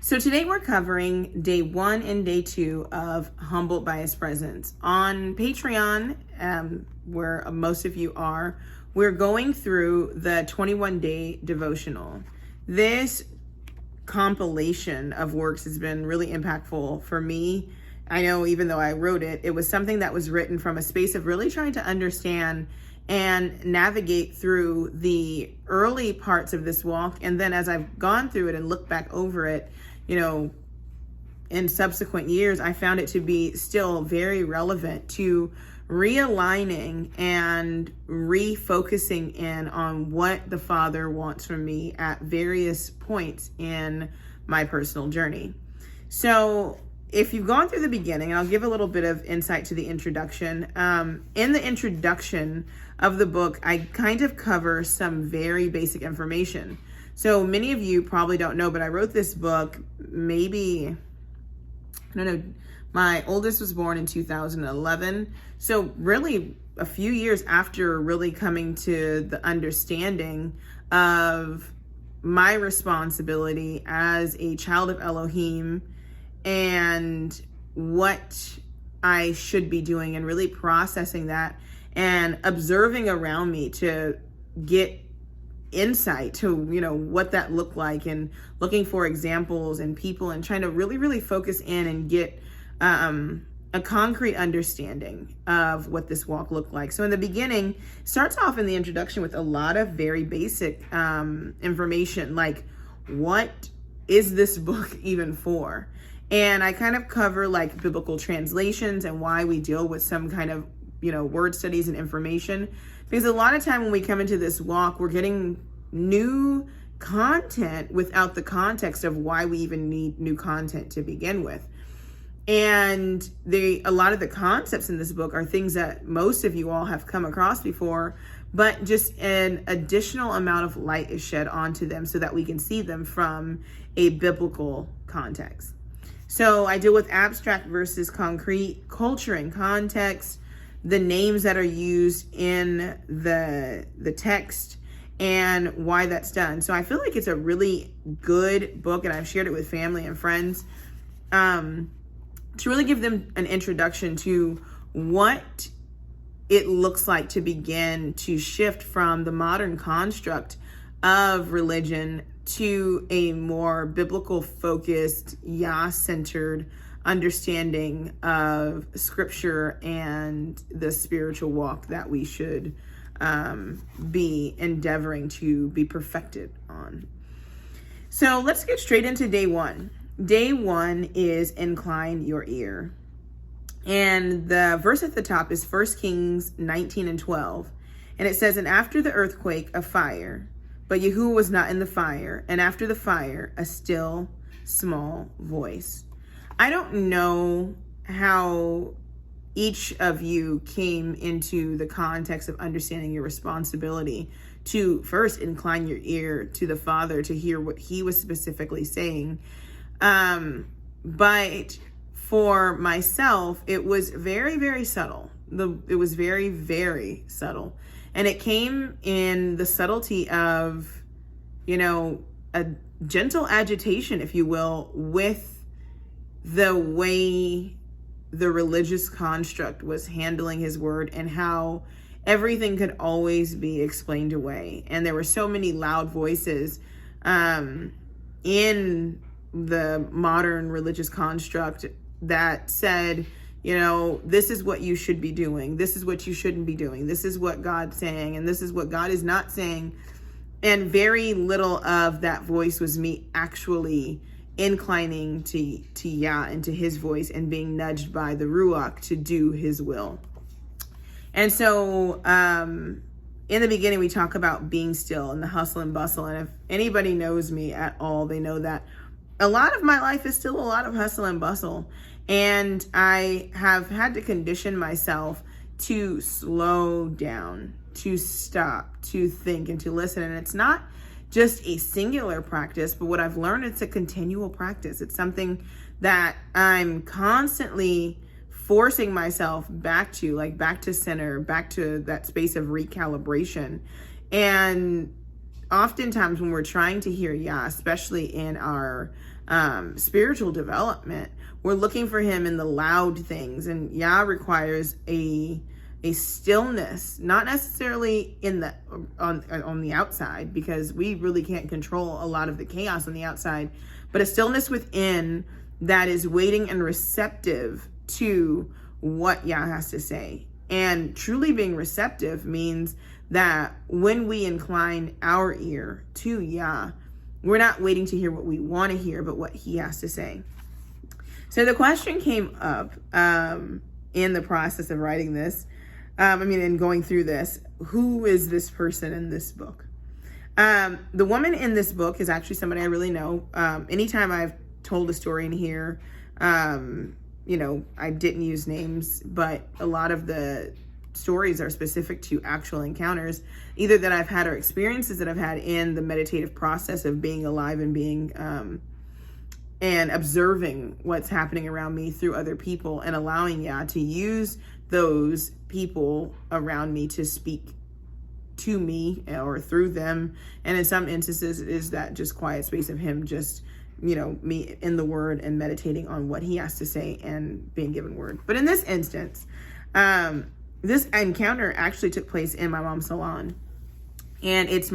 So today we're covering day 1 and day 2 of Humbled by His Presence. On Patreon, where most of you are, we're going through the 21-day devotional. This compilation of works has been really impactful for me. I know even though I wrote it, it was something that was written from a space of really trying to understand and navigate through the early parts of this walk. And then as I've gone through it and looked back over it, in subsequent years, I found it to be still very relevant to realigning and refocusing in on what the Father wants from me at various points in my personal journey. So if you've gone through the beginning, I'll give a little bit of insight to the introduction. In the introduction of the book, I kind of cover some very basic information. So many of you probably don't know, but I wrote this book my oldest was born in 2011. So really a few years after really coming to the understanding of my responsibility as a child of Elohim and what I should be doing, and really processing that and observing around me to get insight to what that looked like, and looking for examples and people, and trying to really focus in and get a concrete understanding of what this walk looked like. So in the beginning, starts off in the introduction with a lot of very basic information, like what is this book even for? And I kind of cover like biblical translations and why we deal with some kind of word studies and information. Because a lot of time when we come into this walk, we're getting new content without the context of why we even need new content to begin with. And a lot of the concepts in this book are things that most of you all have come across before, but just an additional amount of light is shed onto them so that we can see them from a biblical context. So I deal with abstract versus concrete, culture and context, the names that are used in the text, and why that's done. So I feel like it's a really good book, and I've shared it with family and friends to really give them an introduction to what it looks like to begin to shift from the modern construct of religion to a more biblical focused, Yah-centered understanding of scripture and the spiritual walk that we should be endeavoring to be perfected on. So let's get straight into day 1. Day 1 is incline your ear. And the verse at the top is 1 Kings 19:12. And it says, "And after the earthquake, a fire, but Yahuwah was not in the fire. And after the fire, a still small voice." I don't know how each of you came into the context of understanding your responsibility to first incline your ear to the Father to hear what he was specifically saying. But for myself, it was very, very subtle. It was very, very subtle. And it came in the subtlety of, a gentle agitation, if you will, with the way the religious construct was handling his word, and how everything could always be explained away. And there were so many loud voices in the modern religious construct that said, this is what you should be doing. This is what you shouldn't be doing. This is what God's saying, and this is what God is not saying. And very little of that voice was me actually inclining to Yah and to his voice, and being nudged by the Ruach to do his will. And so in the beginning, we talk about being still and the hustle and bustle. And if anybody knows me at all, they know that a lot of my life is still a lot of hustle and bustle. And I have had to condition myself to slow down, to stop, to think, and to listen. And it's not just a singular practice, but what I've learned, it's a continual practice. It's something that I'm constantly forcing myself back to center, back to that space of recalibration. And oftentimes when we're trying to hear Yah, especially in our spiritual development, we're looking for him in the loud things, and Yah requires a stillness, not necessarily in the on the outside, because we really can't control a lot of the chaos on the outside, but a stillness within that is waiting and receptive to what Yah has to say. And truly being receptive means that when we incline our ear to Yah, we're not waiting to hear what we want to hear, but what he has to say. So the question came up in the process of writing this, and going through this, who is this person in this book? The woman in this book is actually somebody I really know. Anytime I've told a story in here, I didn't use names, but a lot of the stories are specific to actual encounters, either that I've had or experiences that I've had in the meditative process of being alive and being and observing what's happening around me through other people, and allowing Yah to use those people around me to speak to me or through them. And in some instances, it is that just quiet space of him just, me in the word and meditating on what he has to say and being given word. But in this instance, this encounter actually took place in my mom's salon. And it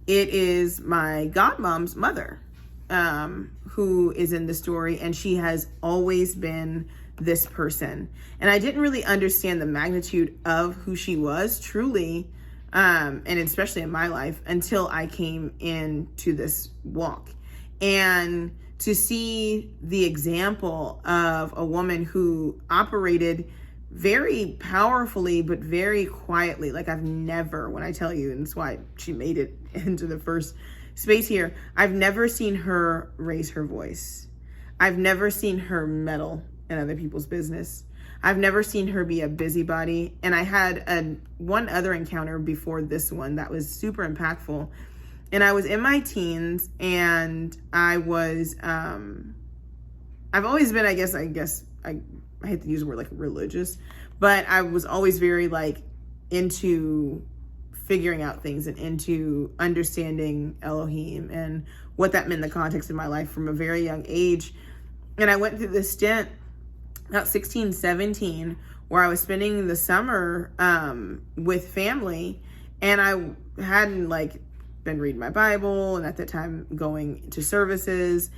is my godmom's mother, who is in the story, and she has always been this person. And I didn't really understand the magnitude of who she was truly, and especially in my life, until I came into this walk. And to see the example of a woman who operated very powerfully, but very quietly, like I've never, when I tell you, and that's why she made it into the first space here, I've never seen her raise her voice. I've never seen her meddle in other people's business. I've never seen her be a busybody. And I had one other encounter before this one that was super impactful. And I was in my teens, and I was, I've always been, I guess, I hate to use the word like religious, but I was always very into figuring out things and into understanding Elohim and what that meant in the context of my life from a very young age. And I went through this stint about 16, 17, where I was spending the summer with family, and I hadn't been reading my Bible, and at that time going to services.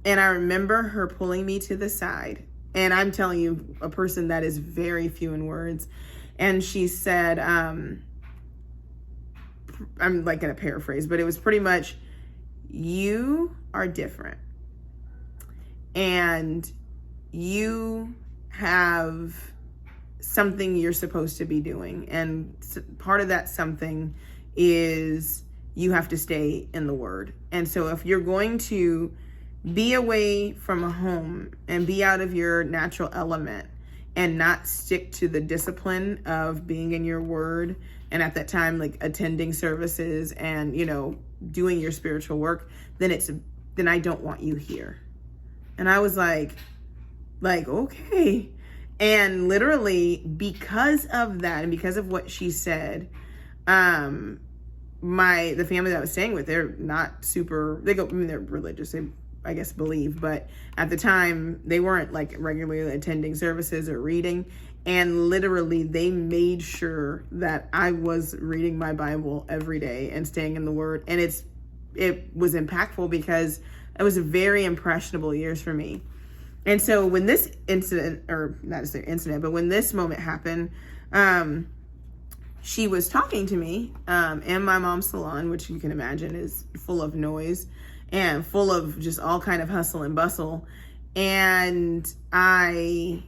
And I remember her pulling me to the side, and I'm telling you, a person that is very few in words. And she said, I'm going to paraphrase, but it was pretty much, you are different. And you have something you're supposed to be doing. And part of that something is you have to stay in the word. And so if you're going to be away from a home and be out of your natural element and not stick to the discipline of being in your word, and at that time, attending services and, doing your spiritual work, then I don't want you here. And I was like, okay. And literally because of that, and because of what she said, the family that I was staying with, they're not super, they're religious, they, I guess, believe, but at the time they weren't regularly attending services or reading. And literally they made sure that I was reading my Bible every day and staying in the word. And it was impactful because it was very impressionable years for me. And so when this incident, or not necessarily incident, but when this moment happened, she was talking to me in my mom's salon, which you can imagine is full of noise and full of just all kind of hustle and bustle. And I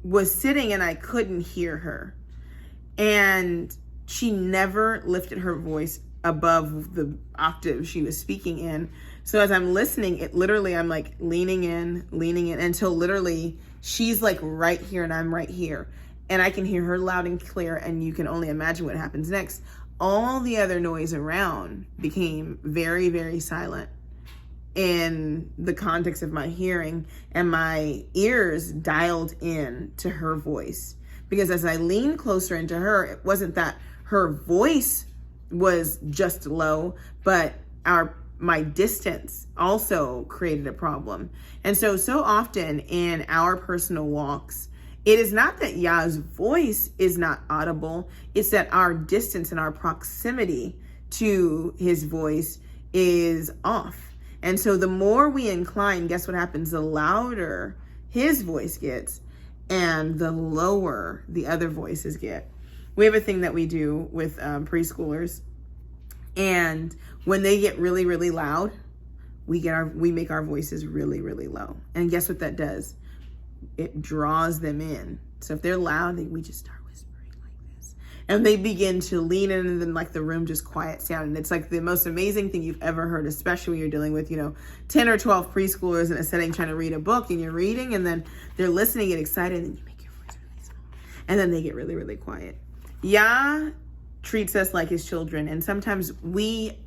was sitting and I couldn't hear her. And she never lifted her voice above the octave she was speaking in. So as I'm listening, I'm leaning in until literally she's right here and I'm right here. And I can hear her loud and clear, and you can only imagine what happens next. All the other noise around became very, very silent in the context of my hearing, and my ears dialed in to her voice. Because as I leaned closer into her, it wasn't that her voice was just low, but my distance also created a problem. And so often in our personal walks, it is not that Yah's voice is not audible, it's that our distance and our proximity to his voice is off. And so the more we incline, guess what happens? The louder his voice gets and the lower the other voices get. We have a thing that we do with preschoolers, and when they get really, really loud, we make our voices really, really low. And guess what that does? It draws them in. So if they're loud, we just start whispering like this, and they begin to lean in, and then like the room just quiets down. And it's like the most amazing thing you've ever heard, especially when you're dealing with 10 or 12 preschoolers in a setting trying to read a book, and you're reading, and then they're listening and excited, and then you make your voice really small, and then they get really, really quiet. Yah treats us like his children, and sometimes we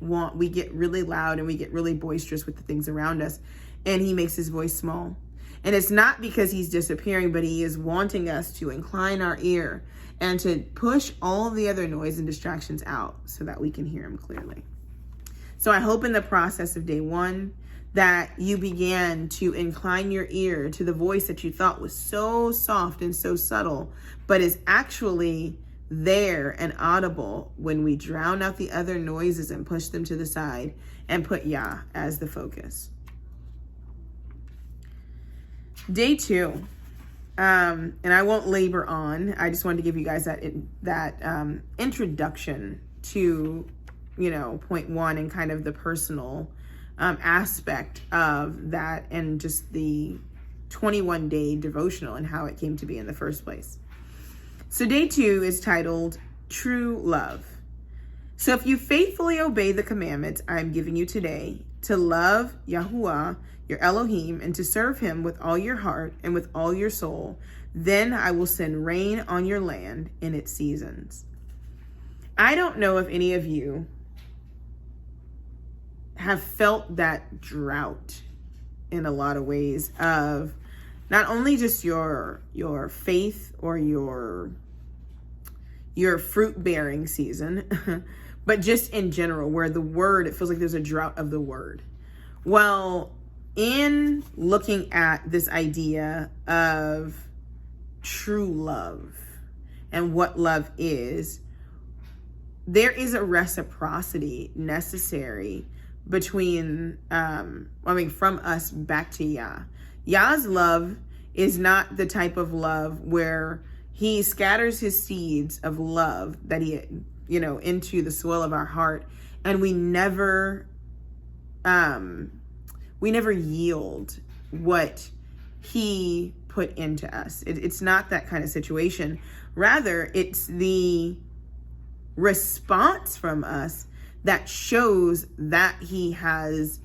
get really loud and we get really boisterous with the things around us, and he makes his voice small. And it's not because he's disappearing, but he is wanting us to incline our ear and to push all the other noise and distractions out so that we can hear him clearly. So I hope in the process of day 1 that you began to incline your ear to the voice that you thought was so soft and so subtle, but is actually there and audible when we drown out the other noises and push them to the side and put Yah as the focus. Day 2, and I won't labor on. I just wanted to give you guys that introduction to point 1 and kind of the personal aspect of that, and just the 21-day devotional and how it came to be in the first place. So day 2 is titled True Love. So if you faithfully obey the commandments I am giving you today, to love Yahuwah, your Elohim, and to serve him with all your heart and with all your soul, then I will send rain on your land in its seasons. I don't know if any of you have felt that drought in a lot of ways of not only just your faith or your fruit bearing season, but just in general, where the word, it feels like there's a drought of the word. Well, in looking at this idea of true love and what love is, there is a reciprocity necessary between, from us back to Yah. Yah's love is not the type of love where he scatters his seeds of love that he, into the soil of our heart, and we never yield what he put into us. It's not that kind of situation. Rather, it's the response from us that shows that he has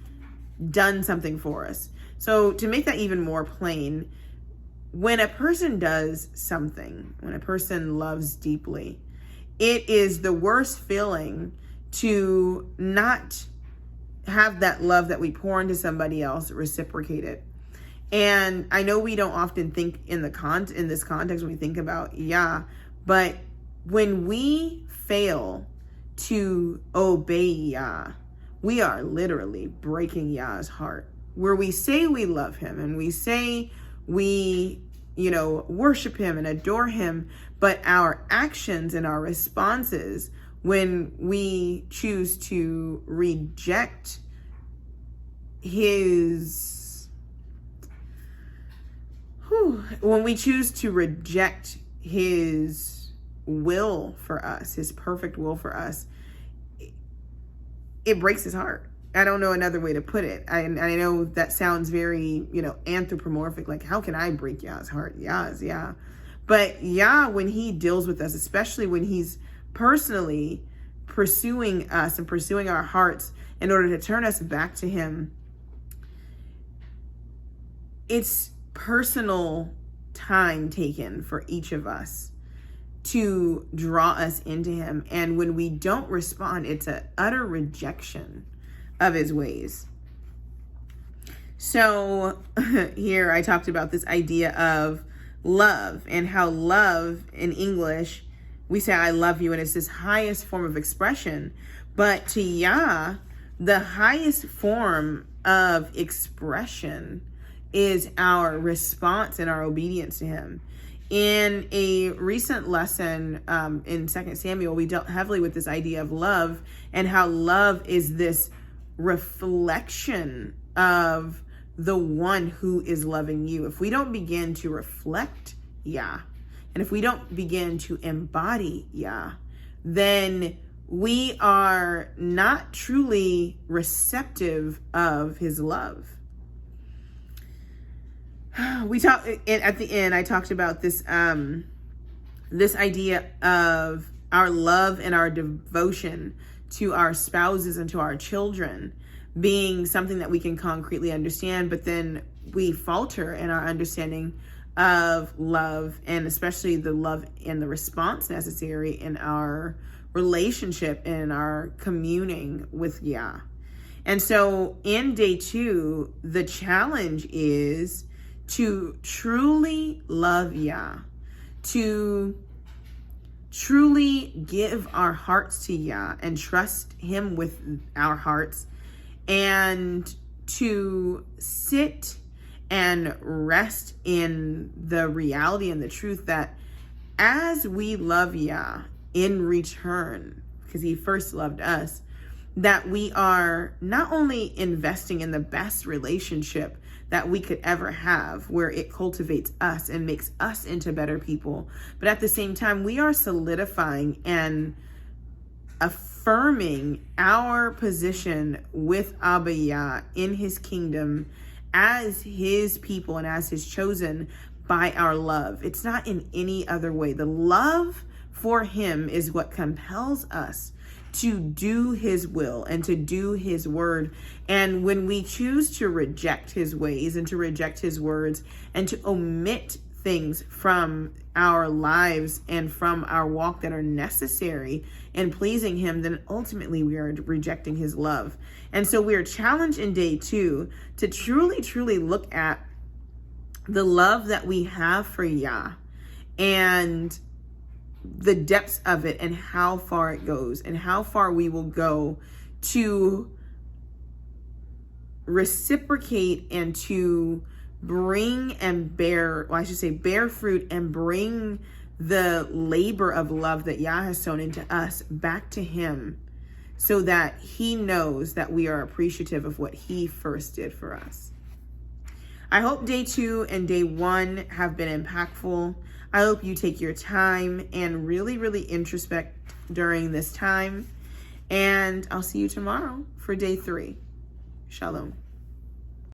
done something for us. So to make that even more plain, when a person does something, when a person loves deeply, it is the worst feeling to not have that love that we pour into somebody else reciprocated. And I know we don't often think in this context when we think about Yah, but when we fail to obey Yah, we are literally breaking Yah's heart. Where we say we love him and we say we, worship him and adore him, but our actions and our responses, when we choose to reject his will for us, his perfect will for us, it breaks his heart. I don't know another way to put it. I know that sounds very, anthropomorphic, like how can I break Yah's heart? Yah. But Yah, when he deals with us, especially when he's personally pursuing us and pursuing our hearts in order to turn us back to him, it's personal time taken for each of us to draw us into him. And when we don't respond, it's an utter rejection of his ways. So here I talked about this idea of love and how love in English we say, I love you, and it's this highest form of expression. But to Yah, the highest form of expression is our response and our obedience to him. In a recent lesson in 2 Samuel, we dealt heavily with this idea of love and how love is this reflection of the one who is loving you. If we don't begin to reflect Yah, and if we don't begin to embody Yah, then we are not truly receptive of his love. We talked at the end. I talked about this this idea of our love and our devotion to our spouses and to our children being something that we can concretely understand, but then we falter in our understanding of love, and especially the love and the response necessary in our relationship and our communing with Yah. And so in day 2, the challenge is to truly love Yah, to truly give our hearts to Yah and trust him with our hearts, and to sit and rest in the reality and the truth that as we love Yah in return, because he first loved us, that we are not only investing in the best relationship that we could ever have, where it cultivates us and makes us into better people, but at the same time, we are solidifying and affirming our position with Abba Yah in his kingdom as his people and as his chosen by our love. It's not in any other way. The love for him is what compels us to do his will and to do his word. And when we choose to reject his ways and to reject his words and to omit things from our lives and from our walk that are necessary in pleasing him, then ultimately we are rejecting his love. And so we are challenged in day 2 to truly look at the love that we have for Yah and the depths of it and how far it goes and how far we will go to reciprocate and to bring and bear, well, I should say bear fruit and bring the labor of love that Yah has sown into us back to him, so that he knows that we are appreciative of what he first did for us. I hope day 2 and day 1 have been impactful. I hope you take your time and really introspect during this time. And I'll see you tomorrow for day 3. Shalom.